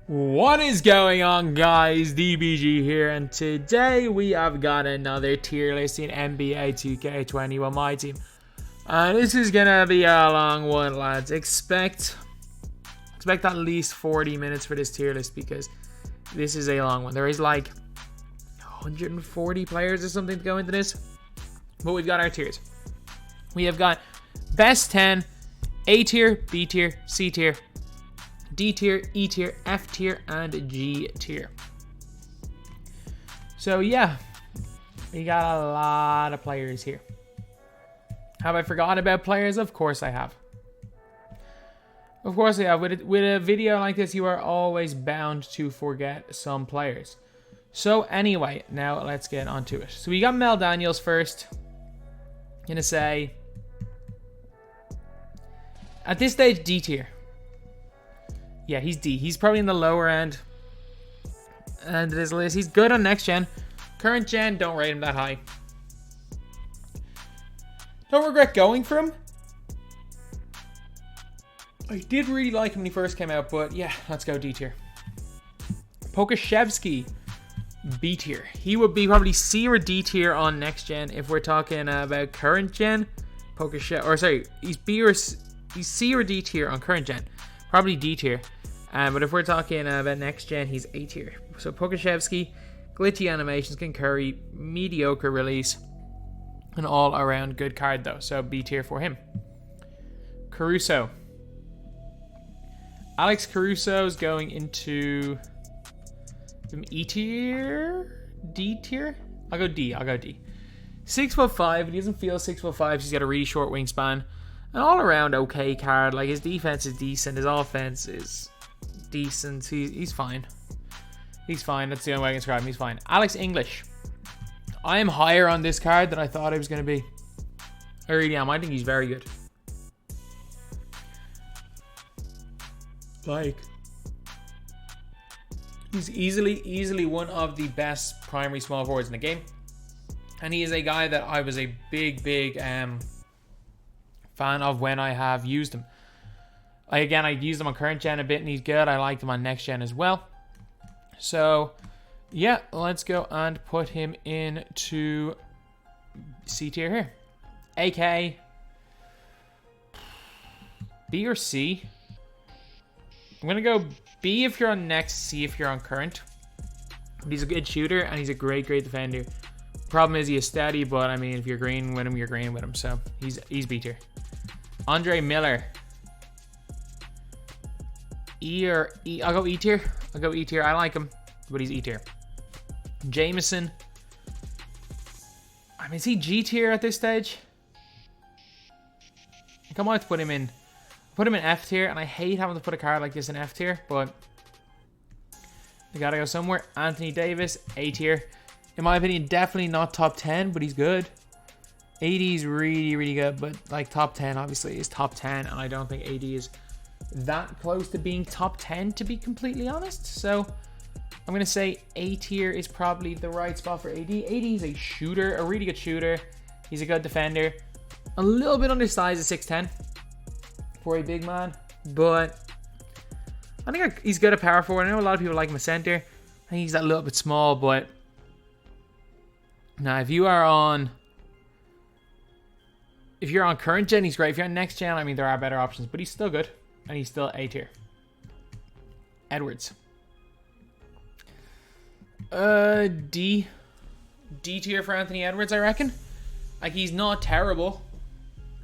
What is going on, guys? DBG here, and today we have got another tier list in NBA 2K21 MyTEAM. This is gonna be a long one, lads. Expect at least 40 minutes for this tier list because this is a long one. There is like 140 players or something to go into this, but we've got our tiers. We have got best 10, A tier, B tier, C tier, D tier, E tier, F tier, and G tier. So yeah, we got a lot of players here. Have I forgotten about players? Of course I have. Of course I have. With a video like this, you are always bound to forget some players. So anyway, now let's get onto it. So we got Mel Daniels first. Gonna say, at this stage, D tier. Yeah, he's D. He's probably in the lower end. And this list, he's good on next gen. Current gen, don't rate him that high. Don't regret going for him. I did really like him when he first came out, but yeah, let's go D tier. Pokashevsky, B tier. He would be probably C or D tier on next gen if we're talking about current gen. He's he's C or D tier on current gen. Probably D tier. But if we're talking about next gen, he's A tier. So Pokashevsky, glitchy animations, can carry, mediocre release, an all around good card though. So B tier for him. Caruso. Alex Caruso's going into E tier? D tier? I'll go D. 6'5", and he doesn't feel 6'5". He's got a really short wingspan. An all around okay card. Like, his defense is decent. His offense is decent. He's fine. He's fine. That's the only way I can describe him. He's fine. Alex English. I am higher on this card than I thought I was going to be. I really am. I think he's very good. Like, he's easily one of the best primary small forwards in the game. And he is a guy that I was a big fan of when I have used him. I've used him on current gen a bit and he's good. I liked him on next gen as well. So yeah, let's go and put him into C tier here. AK, B or C? I'm going to go B if you're on next, C if you're on current. But he's a good shooter and he's a great defender. Problem is he is steady, but I mean, if you're green with him, you're green with him. So he's B tier. Andre Miller. E or E? I'll go E tier. I like him, but he's E tier. Jameson. I mean, is he G tier at this stage? I think I might have to put him in F tier, and I hate having to put a card like this in F tier, but they gotta go somewhere. Anthony Davis, A tier. In my opinion, definitely not top 10, but he's good. 80 is really good, but like top 10 obviously is top 10, and I don't think 80 is that close to being top 10, to be completely honest. So I'm gonna say A tier is probably the right spot for AD. AD is a shooter, a really good shooter. He's a good defender. A little bit undersized at 6'10" for a big man, but I think he's good at power forward. I know a lot of people like him at center. I think he's a little bit small, but now if you're on current gen, he's great. If you're on next gen, I mean, there are better options, but he's still good. And he's still A tier. Edwards. D tier for Anthony Edwards, I reckon. Like, he's not terrible.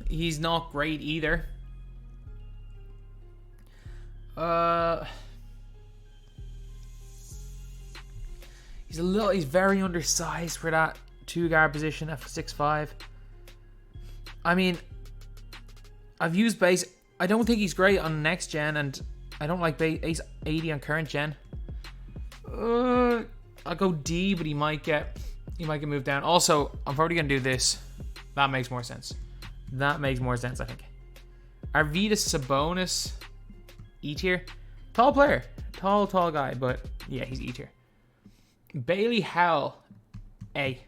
He's not great either. He's very undersized for that 2-guard position at 6'5". I mean, I've used base. I don't think he's great on next gen, and I don't like base 80 on current gen. I'll go D, but he might get moved down. Also, I'm probably gonna do this. That makes more sense. I think. Arvydas Sabonis, E tier. Tall player, tall guy, but yeah, he's E tier. Bailey Howell, A.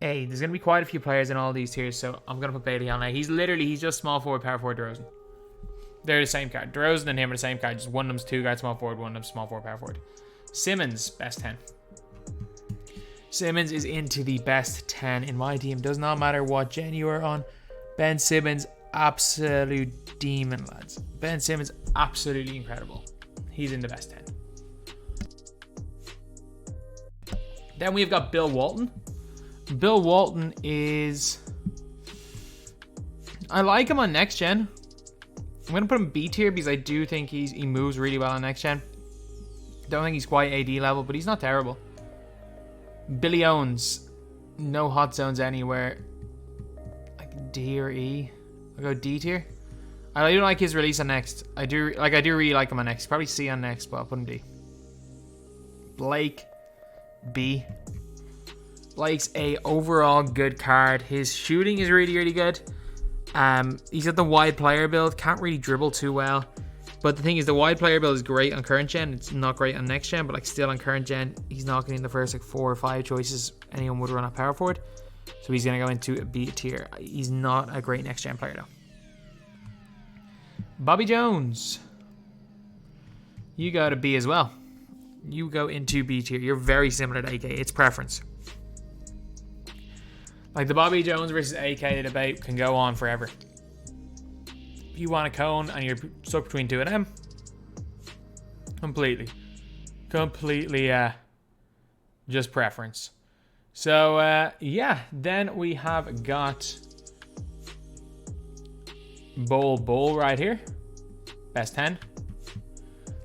There's going to be quite a few players in all these tiers, so I'm going to put Bailey on A. He's just small forward, power forward, Derozan. They're the same card. Derozan and him are the same card. Just one of them's 2 guard small forward, one of them's small forward power forward. Simmons, best 10. Simmons is into the best 10 in my team. Does not matter what gen you are on. Ben Simmons, absolute demon, lads. Ben Simmons, absolutely incredible. He's in the best 10. Then we've got Bill Walton. Bill Walton is... I like him on next gen. I'm going to put him B tier because I do think he moves really well on next gen. Don't think he's quite AD level, but he's not terrible. Billy Owens, no hot zones anywhere. Like D or E. I'll go D tier. I do like his release on next. I do really like him on next. Probably C on next, but I'll put him D. Blake, B. Blake's a overall good card. His shooting is really, really good. He's got the wide player build. Can't really dribble too well. But the thing is, the wide player build is great on current gen. It's not great on next gen, but like still on current gen, he's not getting the first like 4 or 5 choices anyone would run at power forward. So he's going to go into a B tier. He's not a great next gen player though. Bobby Jones. You go to B as well. You go into B tier. You're very similar to AK. It's preference. Like the Bobby Jones versus AK debate can go on forever. If you want a cone and you're stuck between 2 of them, completely just preference. So yeah, then we have got Bull right here. Best 10.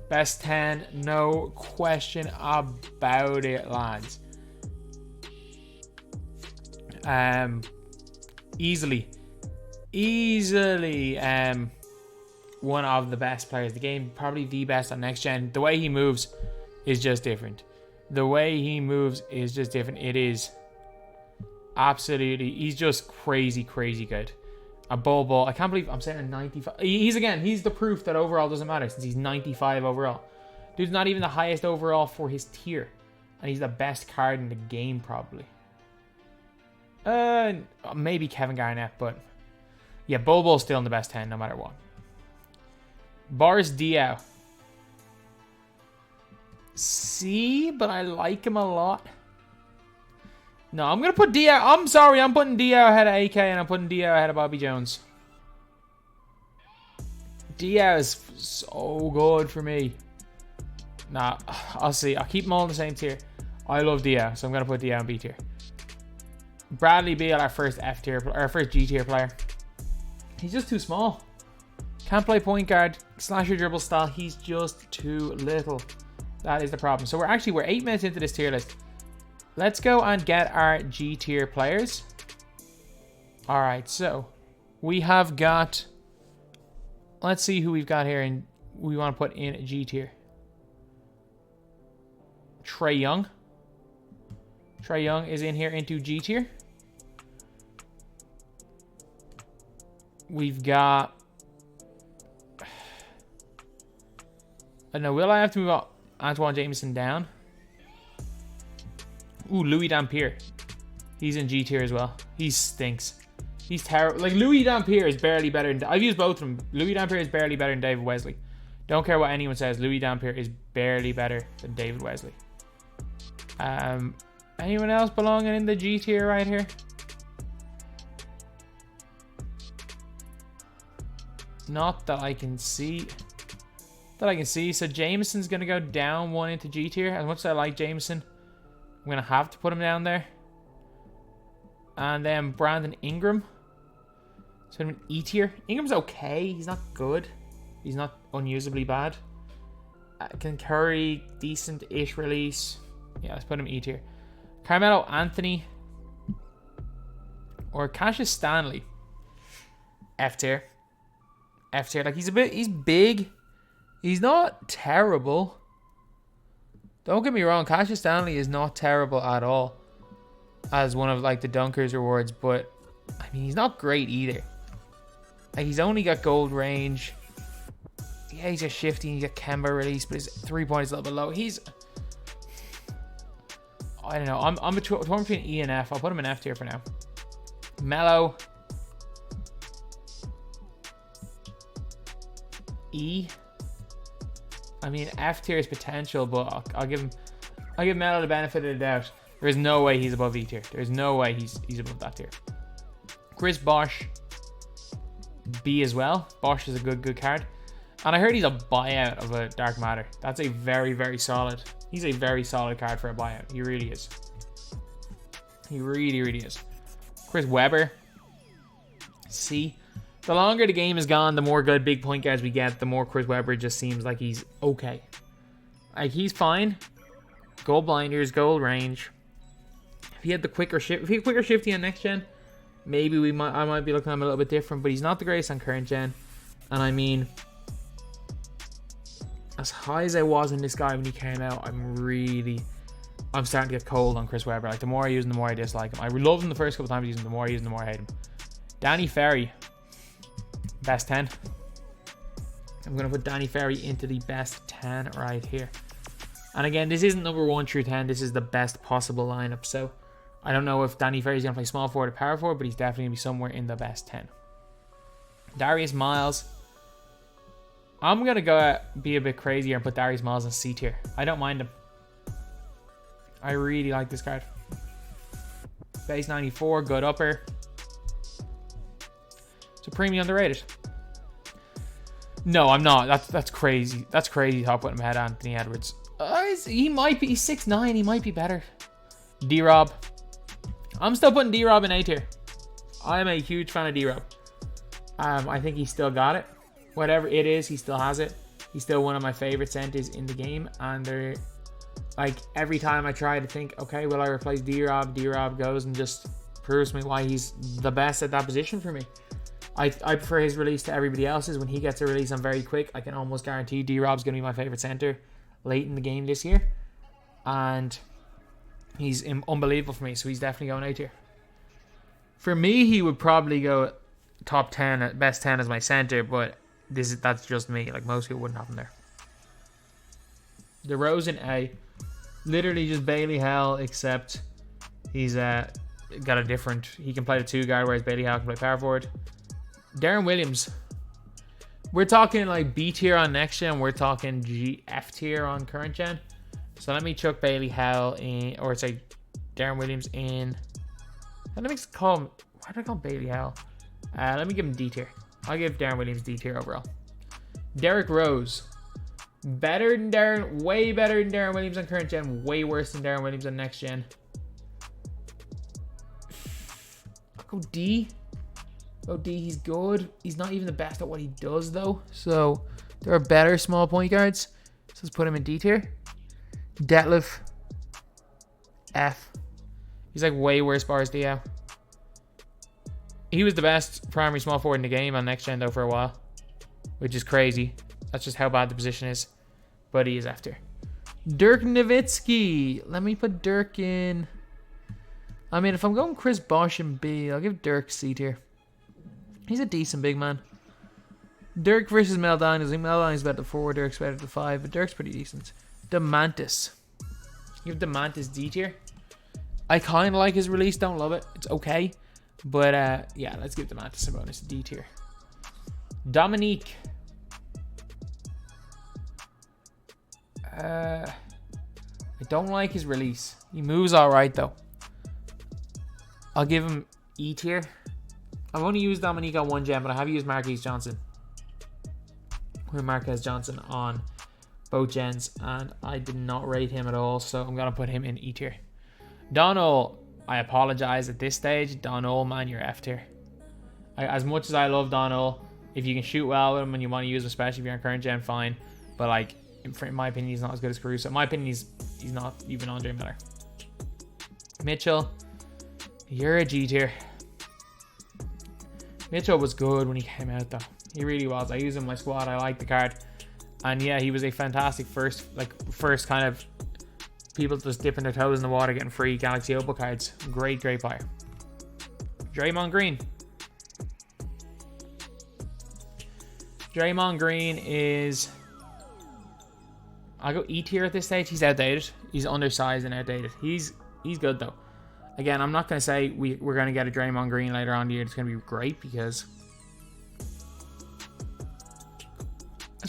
Best 10, no question about it, lads. Easily one of the best players in the game, probably the best on next gen. The way he moves is just different. It is absolutely, he's just crazy good. A bull. I can't believe I'm saying a 95. He's the proof that overall doesn't matter since he's 95 overall. Dude's not even the highest overall for his tier, and he's the best card in the game probably. Maybe Kevin Garnett, but yeah, Bull's still in the best 10 no matter what. Boris Diaw. C, but I like him a lot. No, I'm going to put Diaw. I'm sorry, I'm putting Diaw ahead of AK and I'm putting Diaw ahead of Bobby Jones. Diaw is so good for me. Nah, I'll see. I'll keep them all in the same tier. I love Diaw, so I'm going to put Diaw in B tier. Bradley Beal, our first F tier, our first G tier player. He's just too small. Can't play point guard, slasher dribble style. He's just too little. That is the problem. So we're 8 minutes into this tier list. Let's go and get our G tier players. All right, so we have got. Let's see who we've got here, and we want to put in G tier. Trey Young. Trey Young is in here into G tier. We've got... I don't know, will I have to move Antoine Jameson down? Ooh, Louis Dampier. He's in G tier as well. He stinks. He's terrible. Like, Louis Dampier is barely better than... I've used both of them. Louis Dampier is barely better than David Wesley. Don't care what anyone says. Louis Dampier is barely better than David Wesley. Anyone else belonging in the G tier right here? Not that I can see. So Jameson's going to go down 1 into G tier. As much as I like Jameson, I'm going to have to put him down there. And then Brandon Ingram. So I'm in E tier. Ingram's okay. He's not good. He's not unusably bad. Can Curry, decent-ish release. Yeah, let's put him E tier. Carmelo Anthony. Or Cassius Stanley. F tier. F tier. Like, he's big. He's not terrible. Don't get me wrong. Cassius Stanley is not terrible at all. As one of, like, the Dunkers rewards. But, I mean, he's not great either. Like, he's only got gold range. Yeah, he's got shifty. He's got Kemba release. But his 3-point is a little bit low. He's... I don't know. I'm torn between E and F. I'll put him in F tier for now. Melo. E. I mean, F tier is potential, but I'll give Melo the benefit of the doubt. There is no way he's above E tier. There's no way he's above that tier. Chris Bosh, B as well. Bosh is a good card. And I heard he's a buyout of a Dark Matter. That's a very, very solid. He's a very solid card for a buyout. He really is. He really, really is. Chris Webber, C. The longer the game has gone, the more good big point guards we get, the more Chris Webber just seems like he's okay. Like, he's fine. Goal blinders, goal range. If he had the quicker shift, if he had quicker shifty on next gen, maybe I might be looking at him a little bit different, but he's not the greatest on current gen. And I mean, as high as I was in this guy when he came out, I'm starting to get cold on Chris Webber. Like, the more I use him, the more I dislike him. I love him the first couple times I use him, the more I use him, the more I hate him. Danny Ferry, best 10. I'm going to put Danny Ferry into the best 10 right here. And again, this isn't number 1 through 10. This is the best possible lineup. So I don't know if Danny Ferry's going to play small forward or power forward, but he's definitely going to be somewhere in the best 10. Darius Miles. I'm going to go be a bit crazier and put Darius Miles in C tier. I don't mind him. I really like this card. Base 94, good upper. Supremely underrated. No, I'm not. That's crazy. That's crazy top putting him ahead of Anthony Edwards. He might be. He's 6'9". He might be better. D-Rob. I'm still putting D-Rob in A tier. I'm a huge fan of D-Rob. I think he's still got it. Whatever it is, he still has it. He's still one of my favorite centers in the game. And they're, like, every time I try to think, okay, will I replace D-Rob? D-Rob goes and just proves me why he's the best at that position for me. I prefer his release to everybody else's. When he gets a release, I'm very quick. I can almost guarantee D-Rob's going to be my favorite center late in the game this year. And he's unbelievable for me, so he's definitely going A tier. For me, he would probably go top 10, best 10 as my center, but that's just me. Like, most people wouldn't have him there. Derozan A. Literally just Bailey Hell, except he's got a different... He can play the 2 guard, whereas Bailey Hell can play power forward. Darren Williams. We're talking like B tier on next gen. We're talking F tier on current gen. So let me chuck Bailey Hell in, or say Darren Williams in. Let me call him... Why did I call him Bailey Hell? Let me give him D tier. I'll give Darren Williams D tier overall. Derrick Rose. Better than Darren, way better than Darren Williams on current gen. Way worse than Darren Williams on next gen. I'll go D. Go D, he's good. He's not even the best at what he does, though. So there are better small point guards. So let's put him in D tier. Detlef. F. He's like way worse bars Diaw. He was the best primary small forward in the game on next gen, though, for a while. Which is crazy. That's just how bad the position is. But he is after. Dirk Nowitzki. Let me put Dirk in. I mean, if I'm going Chris Bosh and B, I'll give Dirk C tier. He's a decent big man. Dirk versus Mel Daniels. I think Mel Daniels better at 4, Dirk's better at 5, but Dirk's pretty decent. Demantis. You have Demantis D tier. I kind of like his release. Don't love it. It's okay. But yeah, let's give Demantis a bonus. D tier. Dominique. I don't like his release. He moves alright, though. I'll give him E tier. I've only used Dominique on 1 gen, but I have used Marquise Johnson. With Marquez Johnson on both gens, and I did not rate him at all, so I'm going to put him in E tier. Donald, I apologize at this stage. Donald, man, you're F tier. As much as I love Donald, if you can shoot well with him and you want to use him, especially if you're on current gen, fine. But, like, in my opinion, he's not as good as Caruso. In my opinion, he's not even Andre Miller. Mitchell, you're a G tier. Mitchell was good when he came out, though. He really was. I used him in my squad. I like the card. And yeah, he was a fantastic first kind of people just dipping their toes in the water, getting free Galaxy Opal cards. Great player. Draymond Green. Draymond Green is... I'll go E tier at this stage. He's outdated. He's undersized and outdated. He's good, though. Again, I'm not going to say we're going to get a Draymond Green later on in the year. It's going to be great because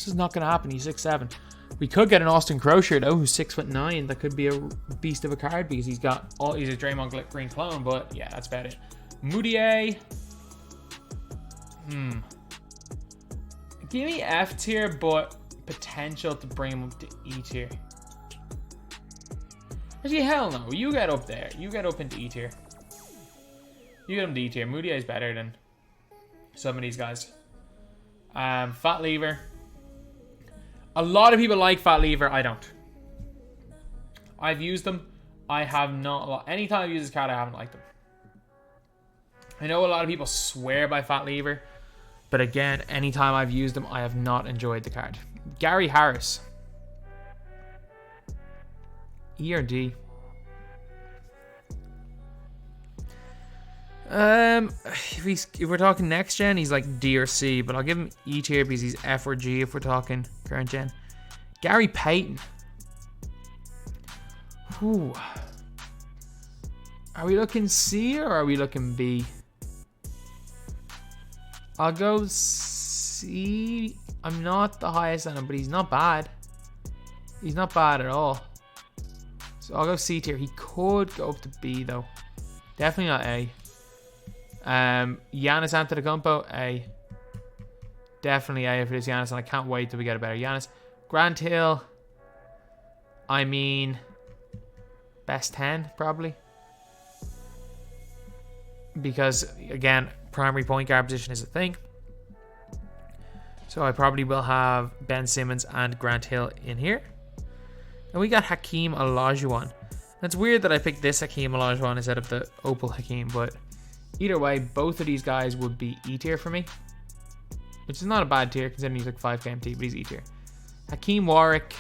This is not going to happen. He's 6'7". We could get an Austin Crocier though, who's 6'9". That could be a beast of a card because he's a Draymond Green clone. But yeah, that's about it. Moutier. Give me F tier, but potential to bring him up to E tier. Actually, hell no. You get up there. You get up into E tier. You get him to E tier. Moutier is better than some of these guys. Fat Lever. A lot of people like Fat Lever. I don't. I've used them. I have not. Anytime I've used this card, I haven't liked them. I know a lot of people swear by Fat Lever. But again, anytime I've used them, I have not enjoyed the card. Gary Harris. E or D? If we're talking next gen, he's like D or C, but I'll give him E tier because he's F or G if we're talking current gen. Gary Payton. Ooh. Are we looking C or are we looking B? I'll go C. I'm not the highest on him, but he's not bad. He's not bad at all. So I'll go C tier. He could go up to B though. Definitely not A. Giannis Antetokounmpo, A. Definitely A if it is Giannis, and I can't wait till we get a better Giannis. Grant Hill, I mean, best 10 probably. Because again, primary point guard position is a thing. So I probably will have Ben Simmons and Grant Hill in here. And we got Hakeem Olajuwon. It's weird that I picked this Hakeem Olajuwon instead of the Opal Hakeem, but either way, both of these guys would be E tier for me. Which is not a bad tier considering he's like 5k MT, but he's E tier. Hakeem Warwick.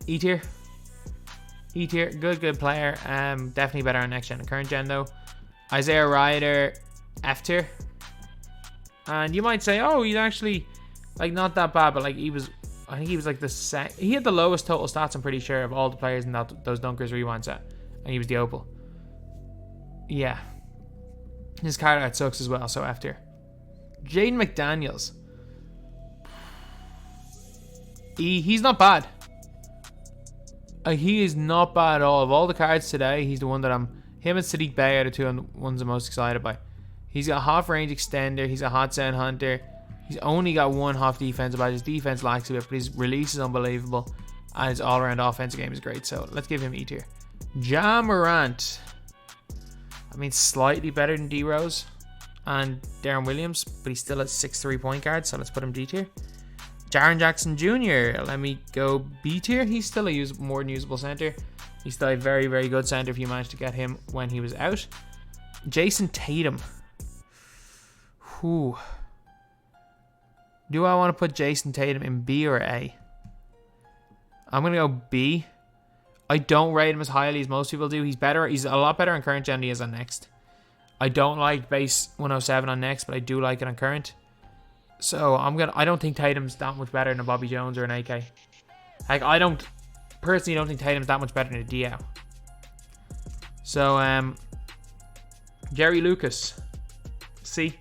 E tier. E tier. Good player. Definitely better on next gen and current gen though. Isaiah Ryder. F tier. And you might say, oh, he's actually like not that bad, but like I think he was like he had the lowest total stats, I'm pretty sure, of all the players in those Dunkers Rewind set. And he was the Opal. Yeah. His card art sucks as well, so F tier. Jaden McDaniels. He's not bad. He is not bad at all. Of all the cards today, he's the one that him and Sadiq Bey are the two ones I'm most excited by. He's got a half range extender. He's a hot sound hunter. He's only got one half defensive badge. His defense lacks a bit, but his release is unbelievable. And his all-around offensive game is great. So let's give him E tier. Ja Morant. I mean, slightly better than D-Rose and Darren Williams, but he's still at 6'3" point guard, so let's put him D tier. Jaron Jackson Jr. Let me go B tier. He's still a more than usable center. He's still a very, very good center if you managed to get him when he was out. Jason Tatum. Whew. Do I want to put Jason Tatum in B or A? I'm going to go B. I don't rate him as highly as most people do. He's a lot better on current gen than he is on next. I don't like base 107 on next, but I do like it on current. So I don't think Tatum's that much better than a Bobby Jones or an AK. Like I personally don't think Tatum's that much better than a Diao. So Jerry Lucas. C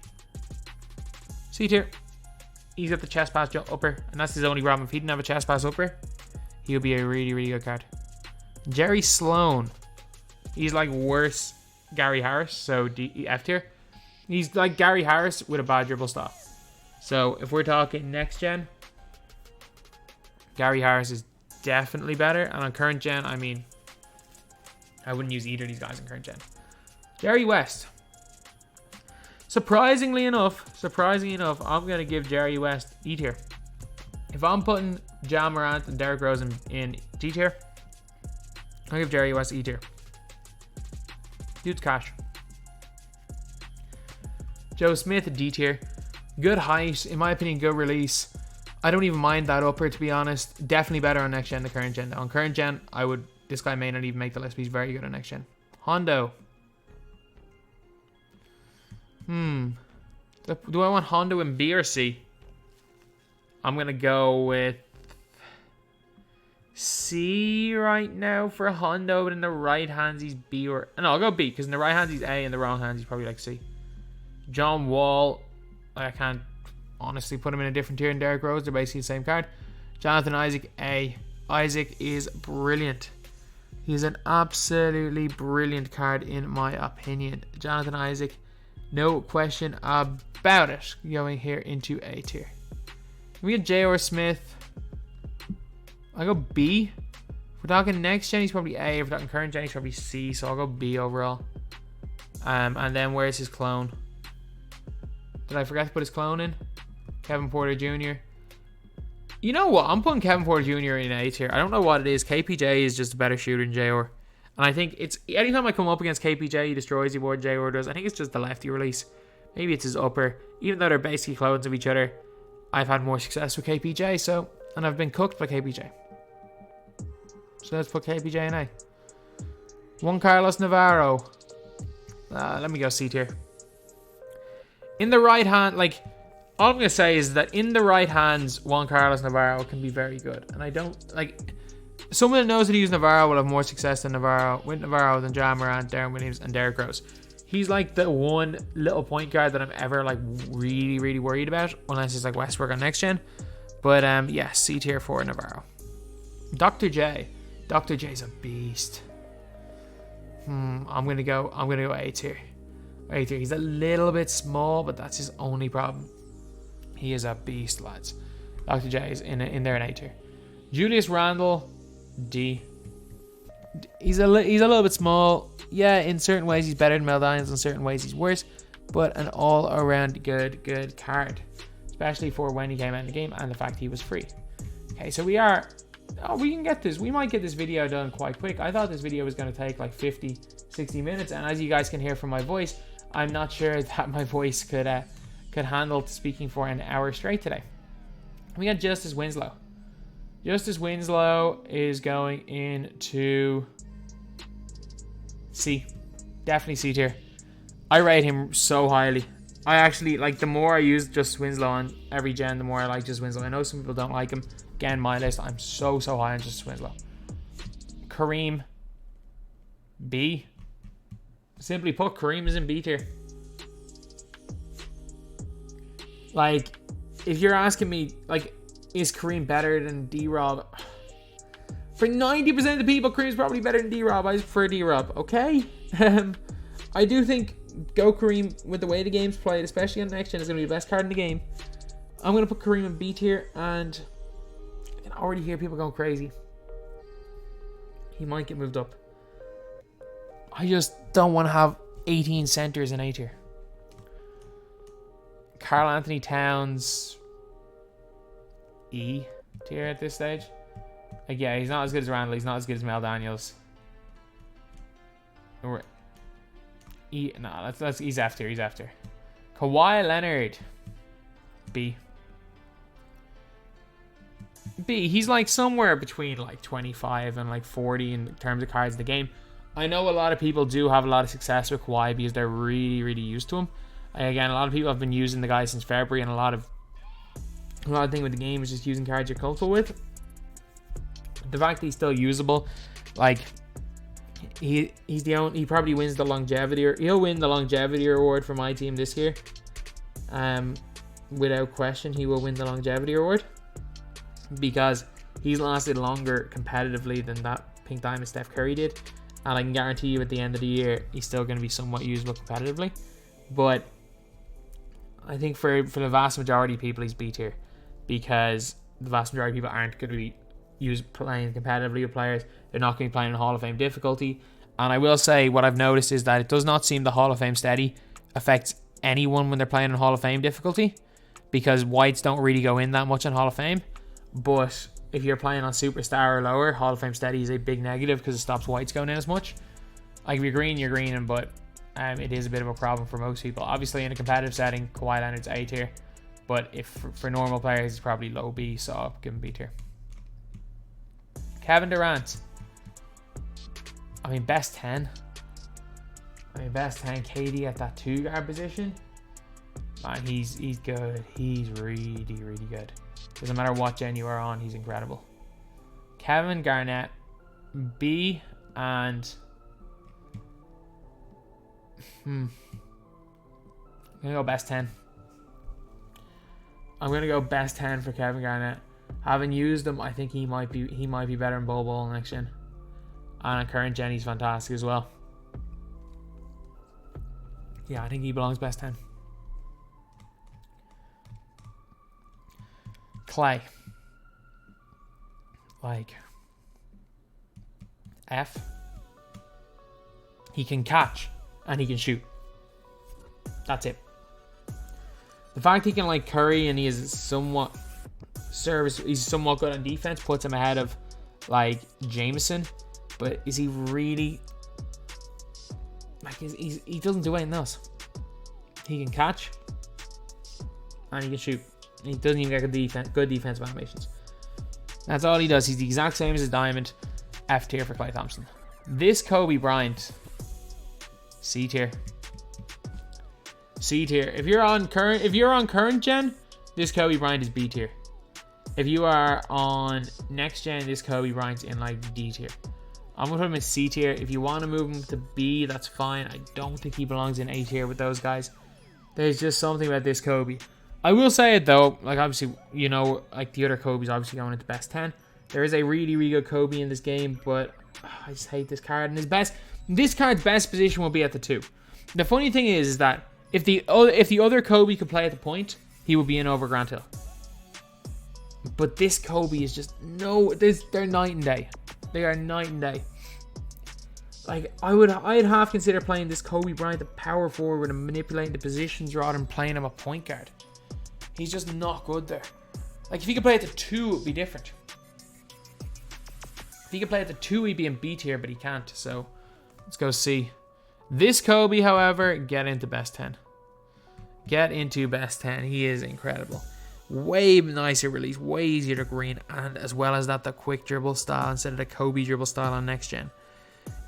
tier. He's got the chest pass jump upper, and that's his only problem. If he didn't have a chest pass upper, he would be a really, really good card. Jerry Sloan. He's like worse Gary Harris, so F tier. He's like Gary Harris with a bad dribble stop. So if we're talking next gen, Gary Harris is definitely better. And on current gen, I mean, I wouldn't use either of these guys in current gen. Jerry West. Surprisingly enough, I'm going to give Jerry West E tier. If I'm putting Ja Morant and Derrick Rose in D tier, I'll give Jerry West E tier. Dude's cash. Joe Smith, D tier. Good height, in my opinion, good release. I don't even mind that upper, to be honest. Definitely better on next gen than current gen. On current gen, this guy may not even make the list, but he's very good on next gen. Hondo. Do I want Hondo in B or C? I'm going to go with C right now for Hondo, but in the right hands he's B or... No, I'll go B, because in the right hands he's A, and in the wrong hands he's probably like C. John Wall. I can't honestly put him in a different tier than Derrick Rose. They're basically the same card. Jonathan Isaac, A. Isaac is brilliant. He's an absolutely brilliant card in my opinion. Jonathan Isaac, no question about it, going here into A tier. We get J.R. Smith. I go B. If we're talking next gen, he's probably A. If we're talking current gen, he's probably C. So I'll go B overall. And then where's his clone? Did I forget to put his clone in? Kevin Porter Jr. You know what? I'm putting Kevin Porter Jr. in A tier. I don't know what it is. KPJ is just a better shooter than JR. And I think it's... Anytime I come up against KPJ, he destroys the board JR does. I think it's just the lefty release. Maybe it's his upper. Even though they're basically clones of each other, I've had more success with KPJ. So, and I've been cooked by KPJ. So let's put KPJ in A. Juan Carlos Navarro. Let me go C tier. In the right hand, like... All I'm going to say is that in the right hands, Juan Carlos Navarro can be very good. And I don't, like, someone that knows how to use Navarro will have more success than Navarro, with Navarro than Ja Morant, Darren Williams, and Derrick Rose. He's like the one little point guard that I'm ever, like, really, really worried about. Unless it's like Westbrook on next gen. But, yeah, C tier for Navarro. Dr. J. Dr. J's a beast. I'm going to go A tier. A tier. He's a little bit small, but that's his only problem. He is a beast, lads. Dr. J is in there in A tier. Julius Randle, D. He's a little bit small. Yeah, in certain ways he's better than Mel Daniels. In certain ways he's worse. But an all-around good card. Especially for when he came out in the game and the fact he was free. Okay, so we can get this. We might get this video done quite quick. I thought this video was going to take like 50, 60 minutes. And as you guys can hear from my voice, I'm not sure that my voice could handle speaking for an hour straight today. We got Justice Winslow. Justice Winslow is going into C. Definitely C tier. I rate him so highly. I actually, like, the more I use Justice Winslow on every gen, the more I like Justice Winslow. I know some people don't like him. Again, my list, I'm so high on Justice Winslow. Kareem, B. Simply put, Kareem is in B tier. Like, if you're asking me, like, is Kareem better than D-Rob? For 90% of the people, Kareem's probably better than D-Rob. I prefer D-Rob, okay? I do think go Kareem with the way the game's played, especially on next gen, is going to be the best card in the game. I'm going to put Kareem in B tier, and I can already hear people going crazy. He might get moved up. I just don't want to have 18 centers in A tier. Karl Anthony Towns, E tier at this stage. Like, yeah, he's not as good as Randall. He's not as good as Mel Daniels. Or E, no, he's F tier. He's F tier. Kawhi Leonard, B. B. He's like somewhere between like 25 and like 40 in terms of cards in the game. I know a lot of people do have a lot of success with Kawhi because they're really, really used to him. Again, a lot of people have been using the guy since February, and a lot of thing with the game is just using cards you're comfortable with. The fact that he's still usable, like he probably wins the longevity, or he'll win the longevity award for my team this year. Without question, he will win the longevity award because he's lasted longer competitively than that Pink Diamond Steph Curry did, and I can guarantee you at the end of the year he's still going to be somewhat usable competitively. But I think for the vast majority of people, he's B tier because the vast majority of people aren't going to be playing competitively with players. They're not going to be playing in Hall of Fame difficulty. And I will say, what I've noticed is that it does not seem the Hall of Fame steady affects anyone when they're playing in Hall of Fame difficulty, because whites don't really go in that much in Hall of Fame. But if you're playing on Superstar or lower, Hall of Fame steady is a big negative because it stops whites going in as much. Like, if you're green, you're greening, but it is a bit of a problem for most people. Obviously, in a competitive setting, Kawhi Leonard's A tier. But if for normal players, it's probably low B, so I'll give him B tier. Kevin Durant. I mean, best 10. KD at that 2 guard position. Man, he's good. He's really, really good. Doesn't matter what gen you are on, he's incredible. Kevin Garnett, B, and I'm gonna go best 10. I'm gonna go best 10 for Kevin Garnett. Having used him, I think he might be better in Bol next gen. And on current gen, he's fantastic as well. Yeah, I think he belongs best 10. Clay. Like, F. He can catch and he can shoot. That's it. The fact he can like Curry and he is somewhat he's somewhat good on defense puts him ahead of like Jameson. But is he really like he doesn't do anything else. He can catch and he can shoot. He doesn't even get good defensive animations. That's all he does. He's the exact same as a Diamond. F tier for Klay Thompson. This Kobe Bryant, C tier. C tier. If you're on current gen, this Kobe Bryant is B tier. If you are on next gen, this Kobe Bryant's in like D tier. I'm gonna put him in C tier. If you want to move him to B, that's fine. I don't think he belongs in A tier with those guys. There's just something about this Kobe. I will say it though, like obviously, you know, like the other Kobe's obviously going into best 10. There is a really, really good Kobe in this game, but I just hate this card. And this card's best position will be at the 2. The funny thing is that if the other Kobe could play at the point, he would be in over Grant Hill. But this Kobe is just they're night and day. They are night and day. Like I'd half consider playing this Kobe Bryant the power forward and manipulating the positions rather than playing him a point guard. He's just not good there. Like if he could play at the 2, it would be different. If he could play at the 2, he'd be in B tier, but he can't. So let's go C. This Kobe, however, get into best 10. Get into best 10. He is incredible. Way nicer release, way easier to green, and as well as that, the quick dribble style instead of the Kobe dribble style on next gen.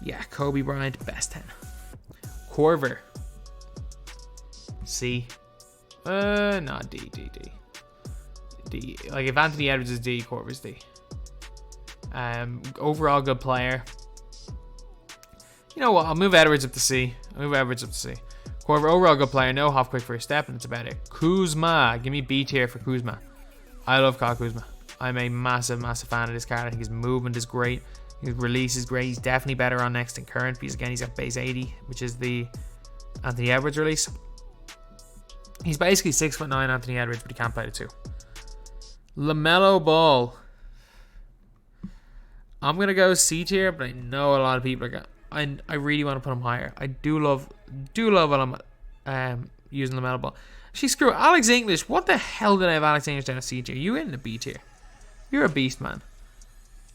Yeah, Kobe Bryant, best 10. Korver. C. No, D. Like if Anthony Edwards is D, Korver's D. Overall good player. You know what? I'll move Edwards up to C. Korver, overall good player. No half quick first step, and it's about it. Kuzma. Give me B tier for Kuzma. I love Kyle Kuzma. I'm a massive, massive fan of this card. I think his movement is great. His release is great. He's definitely better on next than current because, again, he's got base 80, which is the Anthony Edwards release. He's basically 6'9" Anthony Edwards, but he can't play the 2. LaMelo Ball. I'm going to go C tier, but I know a lot of people are going. I really want to put him higher. I do love what I'm using LaMelo Ball. Actually, screw it. Alex English. What the hell did I have Alex English down at C tier? You in the B tier. You're a beast, man.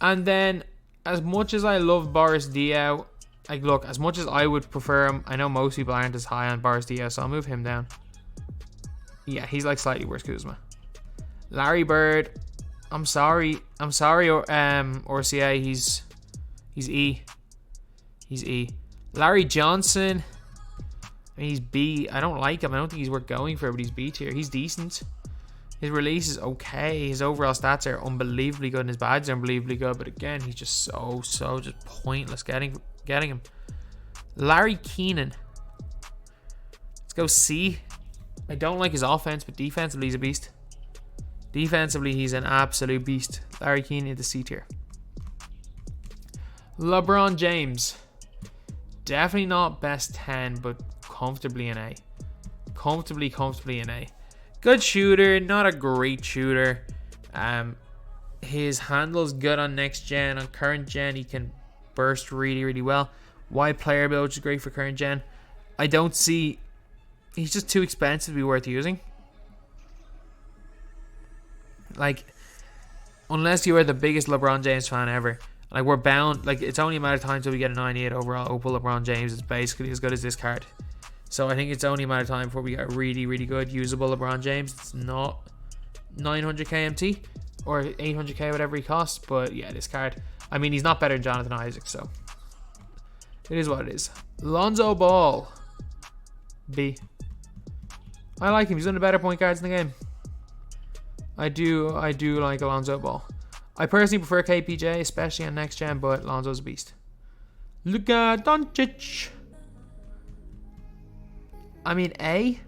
And then, as much as I love Boris Diaw, like, look, as much as I would prefer him, I know most people aren't as high on Boris Diaw, so I'll move him down. Yeah, he's like slightly worse Kuzma. Larry Bird. I'm sorry, RCA. He's E. He's E. Larry Johnson. I mean, he's B. I don't like him. I don't think he's worth going for, but he's B tier. He's decent. His release is okay. His overall stats are unbelievably good, and his badges are unbelievably good. But again, he's just so just pointless getting him. Larry Keenan. Let's go C. I don't like his offense, but defensively he's a beast. Defensively, he's an absolute beast. Larry Keenan into C tier. LeBron James. Definitely not best 10, but comfortably in A. Comfortably in A. Good shooter, not a great shooter. His handle's good on next gen. On current gen, he can burst really, really well. Wide player build, which is great for current gen. I don't see... He's just too expensive to be worth using. Like, unless you are the biggest LeBron James fan ever, like, we're bound, like, it's only a matter of time until we get a 98 overall Opal LeBron James. It's basically as good as this card. So I think it's only a matter of time before we get a really, really good usable LeBron James. It's not 900k MT or 800k, whatever he costs. But yeah, this card, I mean, he's not better than Jonathan Isaac, so it is what it is. Lonzo Ball. B. I like him. He's one of the better point guards in the game. I do like Alonzo Ball. I personally prefer KPJ, especially on next gen, but Lonzo's a beast. Luka Doncic. I mean, A.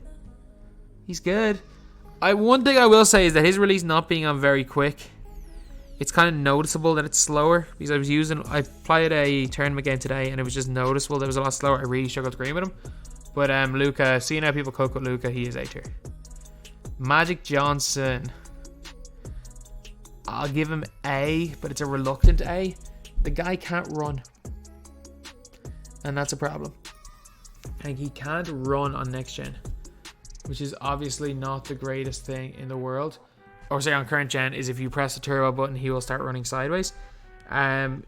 He's good. One thing I will say is that his release not being on very quick, it's kind of noticeable that it's slower, because I played a tournament game today and it was just noticeable that it was a lot slower. I really struggled to agree with him. But Luka, seeing how people cook with Luka, he is A tier. Magic Johnson, I'll give him A, but it's a reluctant A. The guy can't run, and that's a problem. And he can't run on next gen, which is obviously not the greatest thing in the world. Or say on current gen, is if you press the turbo button, he will start running sideways.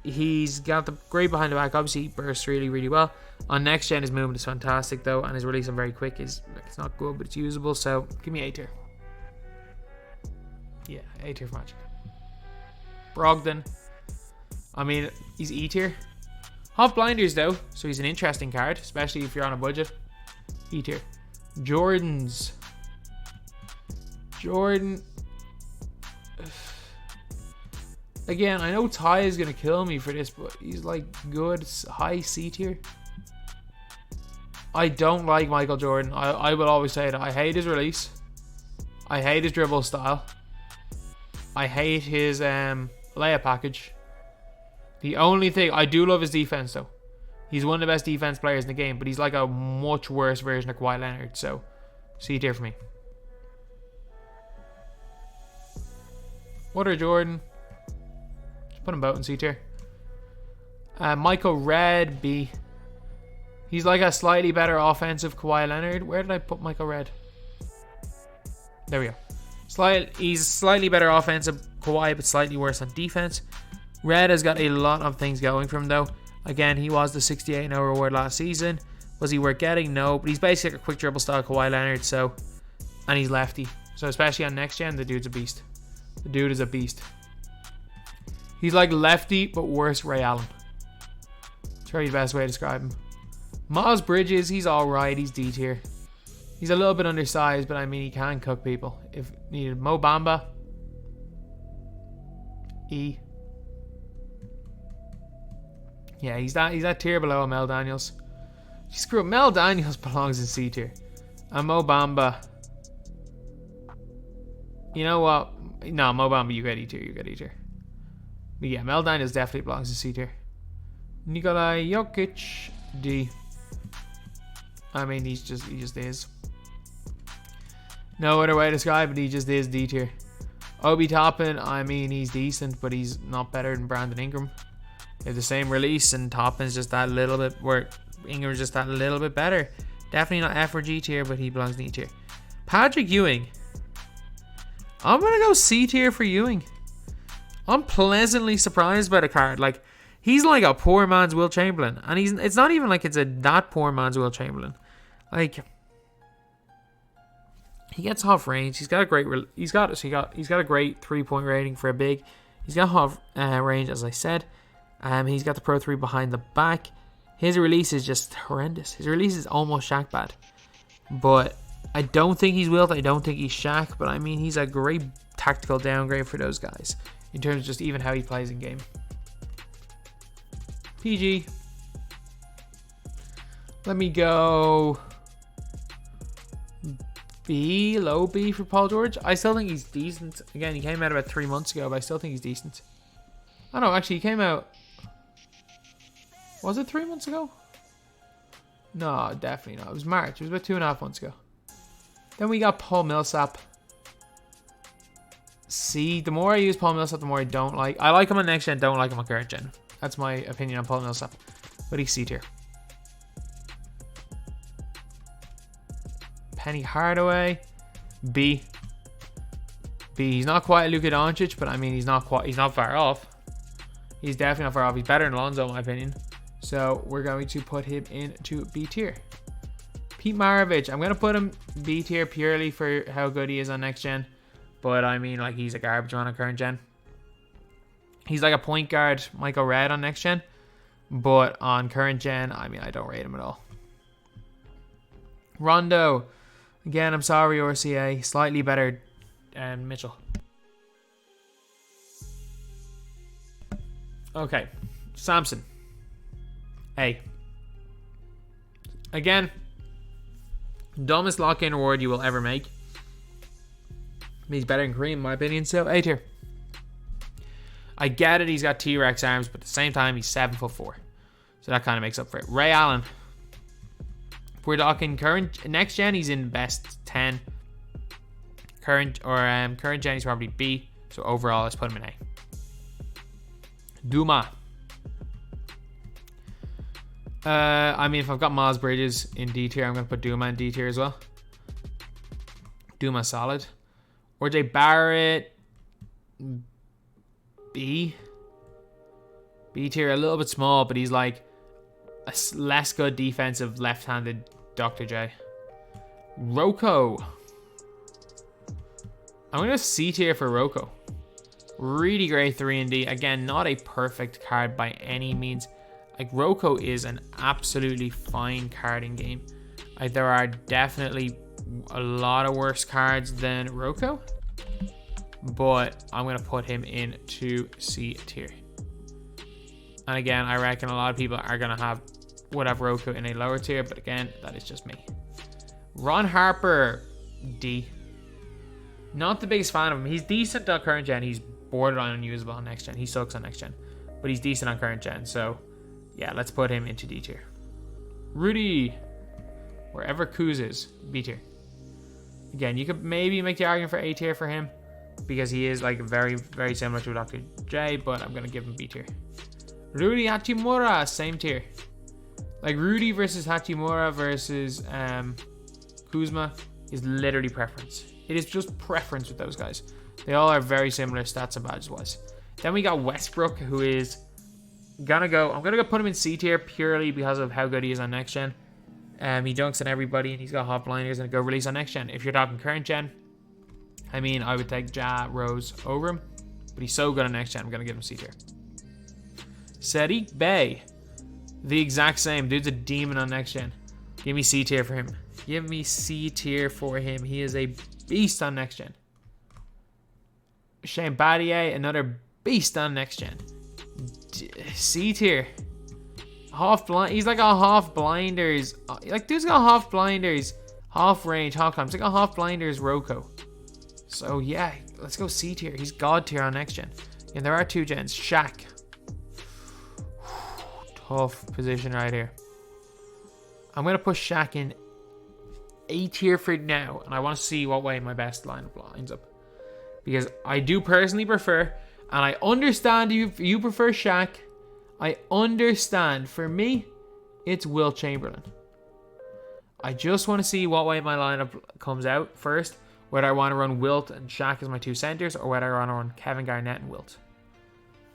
He's got the great behind the back. Obviously, he bursts really, really well. On next gen, his movement is fantastic though, and his release on very quick is it's not good, but it's usable. So give me A tier. Yeah, A tier for Magic. Brogdon, I mean, he's E tier. Half blinders though, so he's an interesting card, especially if you're on a budget. E tier. Jordan. Again, I know Ty is gonna kill me for this, but he's like good, high C tier. I don't like Michael Jordan. I will always say that. I hate his release. I hate his dribble style. I hate his layup package. The only thing, I do love his defense though. He's one of the best defense players in the game, but he's like a much worse version of Kawhi Leonard. So, C tier for me. What are Jordan? Just put him both in C tier. Michael Redd, B. He's like a slightly better offensive Kawhi Leonard. Where did I put Michael Redd? There we go. He's slightly better offensive Kawhi, but slightly worse on defense. Red has got a lot of things going for him though. Again, he was the 68 no reward last season. Was he worth getting? No, but he's basically like a quick dribble style Kawhi Leonard, so, and he's lefty. So especially on next gen, the dude's a beast. The dude is a beast. He's like lefty, but worse Ray Allen. That's probably the best way to describe him. Miles Bridges, he's alright, he's D tier. He's a little bit undersized, but I mean, he can cook people if needed. Mo Bamba, E. Yeah, he's that tier below Mel Daniels. Screw it, Mel Daniels belongs in C tier. And Mo Bamba, you know what? No, Mo Bamba, you get E tier, But yeah, Mel Daniels definitely belongs in C tier. Nikola Jokic, D. I mean, he just is. No other way to describe it, he just is D tier. Obi Toppin, I mean, he's decent, but he's not better than Brandon Ingram. They have the same release, and Toppin's just that little bit, where Ingram's just that little bit better. Definitely not F or G tier, but he belongs in E tier. Patrick Ewing. I'm going to go C tier for Ewing. I'm pleasantly surprised by the card. Like, he's like a poor man's Will Chamberlain. And it's not even like it's that poor man's Will Chamberlain. Like, he gets half range. He's got a great he's got a great 3-point rating for a big. He's got half range, as I said. He's got the Pro 3 behind the back. His release is just horrendous. His release is almost Shaq bad. But I don't think he's Wilt. I don't think he's Shaq. But I mean, he's a great tactical downgrade for those guys. In terms of just even how he plays in game. PG. Let me go B, low B for Paul George. I still think he's decent. Again, he came out about 3 months ago, but I still think he's decent. I don't know, actually, he came out... Was it 3 months ago? No, definitely not. It was March. It was about 2.5 months ago. Then we got Paul Millsap. See, the more I use Paul Millsap, the more I don't like. I like him on next gen, don't like him on current gen. That's my opinion on Paul Millsap. But he's C tier. Penny Hardaway, B. B. He's not quite Luka Doncic, but I mean he's not far off. He's definitely not far off. He's better than Lonzo, in my opinion. So we're going to put him into B tier. Pete Maravich, I'm going to put him B tier purely for how good he is on next gen. But I mean, like, he's a garbage one on current gen. He's like a point guard Michael Redd on next gen. But on current gen, I mean, I don't rate him at all. Rondo. Again, I'm sorry, RCA. Slightly better Mitchell. Okay. Samson. A. Again, dumbest lock-in award you will ever make. He's better than Kareem, in my opinion, so A tier. I get it, he's got T-Rex arms, but at the same time, he's 7'4". So that kind of makes up for it. Ray Allen. If we're talking current, next gen, he's in best 10. Current gen, he's probably B. So overall, let's put him in A. Duma. I mean, if I've got Miles Bridges in D tier, I'm going to put Duma in D tier as well. Duma solid. RJ Barrett, B. B tier, a little bit small, but he's like a less good defensive left-handed Dr. J. Rocco. I'm going to C tier for Rocco. Really great 3 and D. Again, not a perfect card by any means. Like, Rocco is an absolutely fine card in game. Like, there are definitely a lot of worse cards than Rocco, but I'm going to put him into C tier. And again, I reckon a lot of people are going to would have Rocco in a lower tier, but again, that is just me. Ron Harper, D. Not the biggest fan of him. He's decent on current gen. He's borderline unusable on next gen. He sucks on next gen, but he's decent on current gen. So yeah, let's put him into D tier. Rudy, wherever Kuz is, B tier. Again, you could maybe make the argument for A tier for him because he is like very, very similar to Dr. J, but I'm going to give him B tier. Rudy Hachimura, same tier. Like, Rudy versus Hachimura versus Kuzma is literally preference. It is just preference with those guys. They all are very similar stats and badges wise. Then we got Westbrook, who is I'm gonna go put him in C tier purely because of how good he is on next gen. He dunks on everybody and he's got hot blinders and go release on next gen. If you're talking current gen, I mean, I would take Ja Rose over him, but he's so good on next gen, I'm gonna give him C tier. Sadiq Bey, the exact same. Dude's a demon on next gen. Give me C tier for him. Give me C tier for him. He is a beast on next gen. Shane Battier, another beast on next gen. C tier. Half blind. He's like a half blinders. Like, dude's got half blinders, half range, half climb. He's like a half blinders Rocco. So yeah, let's go C tier. He's god tier on next gen. And there are 2 gens. Shaq. Tough position right here. I'm gonna push Shaq in A tier for now, and I want to see what way my best lineup lines up, because I do personally prefer, and I understand you prefer Shaq. I understand. For me, it's Wilt Chamberlain. I just want to see what way my lineup comes out first, whether I want to run Wilt and Shaq as my 2 centers, or whether I want to run Kevin Garnett and Wilt.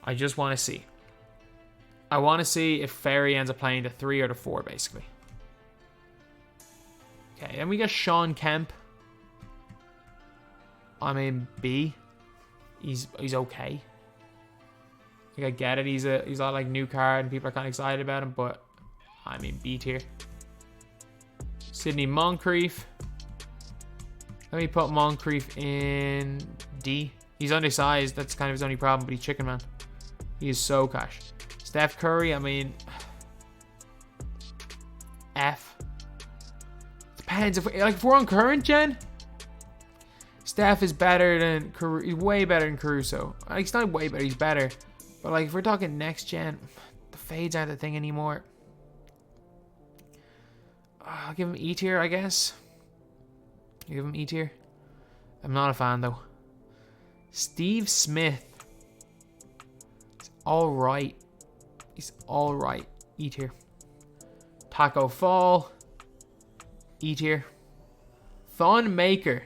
I just want to see. I want to see if Ferry ends up playing the 3 or the 4, basically. Okay, then we got Sean Kemp. I'm in B. He's okay. Like, I get it. He's not like new card and people are kind of excited about him, but I'm in B tier. Sidney Moncrief. Let me put Moncrief in D. He's undersized. That's kind of his only problem, but he's chicken man. He is so cash. Steph Curry, I mean, F. Depends. If we're on current gen, Steph is better than he's way better than Caruso. Like, he's not way better, he's better. But like, if we're talking next gen, the fades aren't the thing anymore. I'll give him E tier, I guess. I'll give him E tier. I'm not a fan though. Steve Smith. He's alright. He's alright. E tier. Taco Fall. E tier. Thon Maker.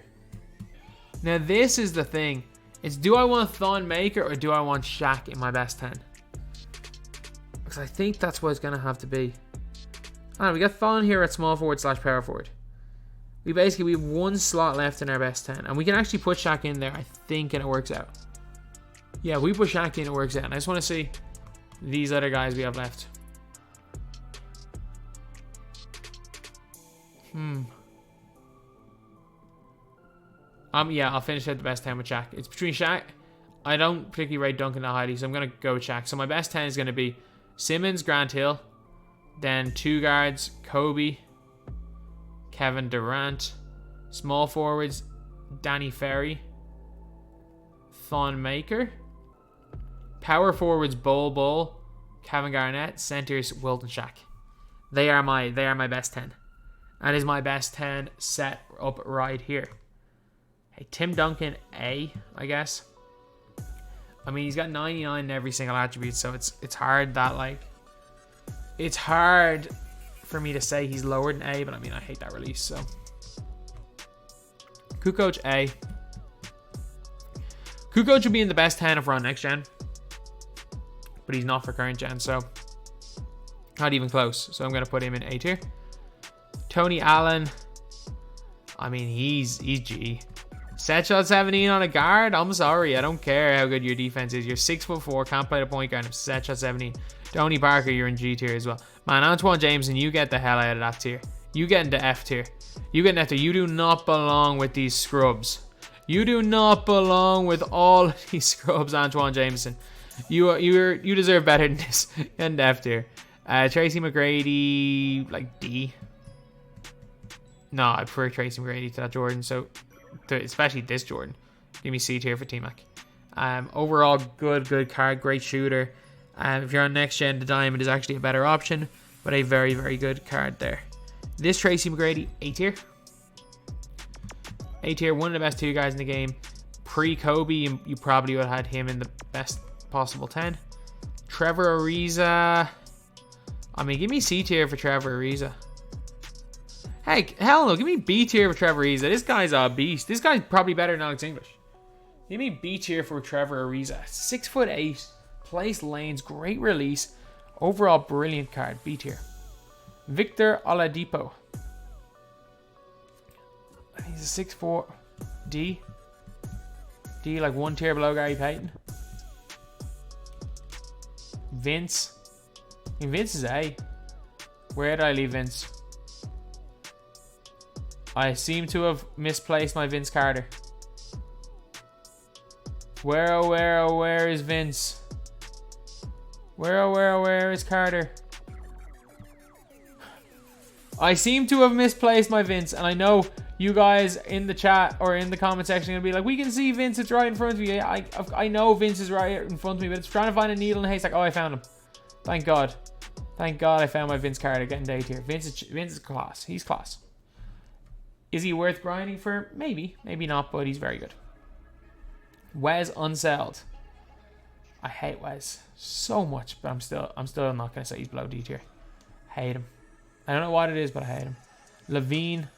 Now this is the thing. It's, do I want Thon Maker or do I want Shaq in my best 10? Because I think that's what it's going to have to be. I don't know, we got Thon here at small forward / power forward. We have 1 slot left in our best 10. And we can actually put Shaq in there, I think, and it works out. Yeah, we put Shaq in, it works out. And I just want to see these other guys we have left. Yeah, I'll finish at the best 10 with Shaq. It's between Shaq. I don't particularly rate Duncan that highly, so I'm going to go with Shaq. So my best 10 is going to be Simmons, Grant Hill. Then 2 guards, Kobe, Kevin Durant. Small forwards, Danny Ferry. Thon Maker. Power forwards, Bull, Kevin Garnett. Centers, Wilton Shaq. They are my best 10. That is my best 10 set up right here. Hey, Tim Duncan, A, I guess. I mean, he's got 99 in every single attribute, so it's hard that, like... It's hard for me to say he's lower than A, but I mean, I hate that release, so... Kukoc, A. Kukoc should be in the best 10 if we're on next gen. But he's not for current gen, so... Not even close. So I'm going to put him in A tier. Tony Allen. I mean, he's G. Set shot 17 on a guard. I'm sorry. I don't care how good your defense is. You're 6'4", can't play the point guard. Set shot 17. Tony Parker, you're in G tier as well. Man, Antoine Jameson, you get the hell out of that tier. You get into F tier. You get into F tier. You do not belong with these scrubs. You do not belong with all of these scrubs, Antoine Jameson. You deserve better than this. Get into F tier. Tracy Mcgrady, like D. No, I prefer Tracy McGrady to that Jordan. So, especially this Jordan. Give me C tier for T-Mac. Overall, good card. Great shooter. If you're on next gen, the Diamond is actually a better option. But a very, very good card there. This Tracy McGrady, A tier. A tier, one of the best 2 guys in the game. Pre-Kobe, you probably would have had him in the best possible 10. Trevor Ariza. I mean, give me C tier for Trevor Ariza. Hey, hell no, give me B tier for Trevor Ariza. This guy's a beast. This guy's probably better than Alex English. Give me B tier for Trevor Ariza. 6'8", plays lanes, great release. Overall, brilliant card. B tier. Victor Oladipo. He's a 6'4". D. D, like 1 tier below Gary Payton. Vince. I mean, Vince is A. Where did I leave Vince? I seem to have misplaced my Vince Carter. Where is Vince? Where is Carter? I seem to have misplaced my Vince, and I know you guys in the chat or in the comment section are going to be like, we can see Vince, it's right in front of you. I know Vince is right in front of me, but it's trying to find a needle in a haystack. Oh, I found him. Thank God. Thank God I found my Vince Carter getting day tier. Vince is class. He's class. Is he worth grinding for? Maybe. Maybe not, but he's very good. Wes Unseld. I hate Wes so much, but I'm still not going to say he's below D tier. Hate him. I don't know what it is, but I hate him. Levine.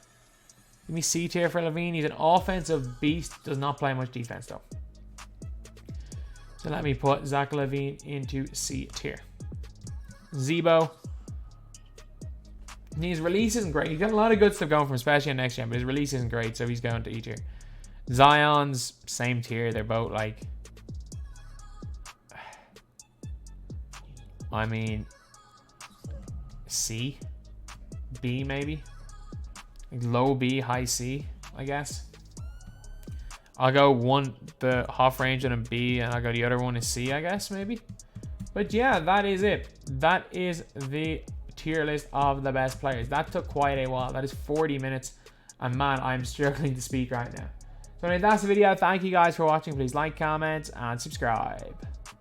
Give me C tier for Levine. He's an offensive beast. Does not play much defense, though. So let me put Zach Levine into C tier. Zebo. His release isn't great. He's got a lot of good stuff going from, especially on next gen, but his release isn't great, so he's going to E tier. Zion's same tier. They're both like, I mean, C, B maybe, like low B, high C, I guess. I'll go the half range on a B, and I'll go the other one is C, I guess maybe. But yeah, that is it. That is the tier list of the best players. That took quite a while. That is 40 minutes. And man, I'm struggling to speak right now. So anyway, that's the video. Thank you guys for watching. Please like, comment, and subscribe.